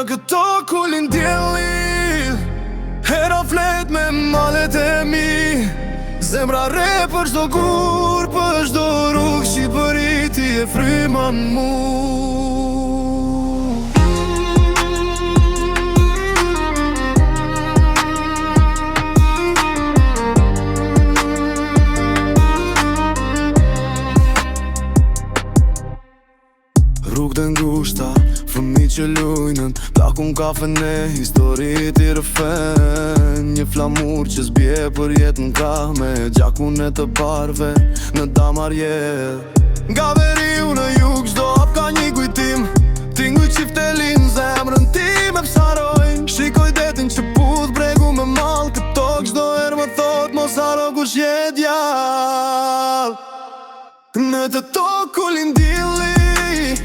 këto kulin djeli, hera flet me malet e mi. Zemra re për çdo gur, për çdo rrugë Shqipëri, ti e fryma mu. Rrugë dhe ngushta, fëmi që lujnën, plakun kafene, historit i rëfen. Një flamur që zbje për jetën ka me gjakun e të barve në damar jetë. Nga veriu në jug çdo hap ka një kujtim, tinguj qiftelin zemrën ti me psarojnë. Shikoj detin që pudh bregu me mal, këto çdo herë më thot mos haro kush je djall. Në të tokullin dilli,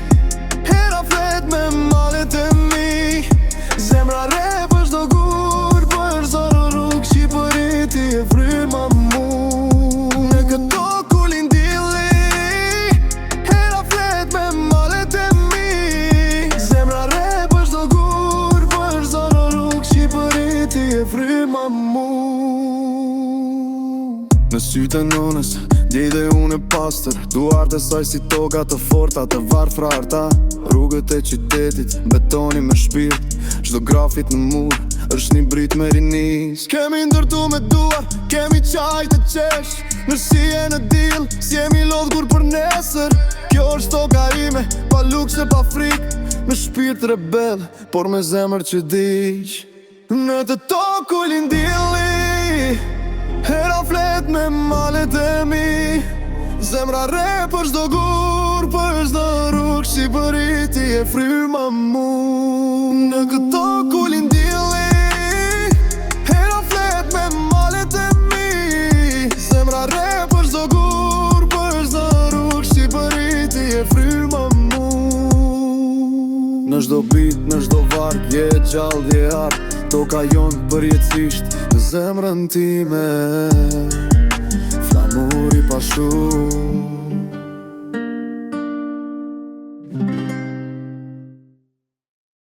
hera flet me malet e mi. Zemra re për çdo gur, për çdo rrugë Shqipëri, ti e fryma mu. Në këto kulin dilli, hera flet me malet e mi. Zemra re për çdo gur, për çdo rrugë Shqipëri, ti e fryma mu. Në sytë e nonës, djejde unë e pastër, duart e saj si toga të forta të varfrarta. Rrugët e qytetit, betoni me shpirt, çdo grafit në mur është një brit me rinis. Kemi ndërtu me duar, kemi qaj të qesh, në shije në dil, si jemi lodh kur për nesër. Kjo është toka ime, pa luks e pa frik, me shpirt rebel, por me zemër që diq. Në të tokullin dilli, hera flet me malet e mi. Zemra re për çdo gur, për çdo rrugë Shqipëri, ti e fryma mu. Në këto kulin dilli, hera flet me malet e mi. Zemra re për çdo gur, për çdo rrugë Shqipëri, ti e fryma mu. Në çdo bit, në çdo varg, je gjallë, je art, toka jon përjetësisht në zemrën time. Flamuri pa shumë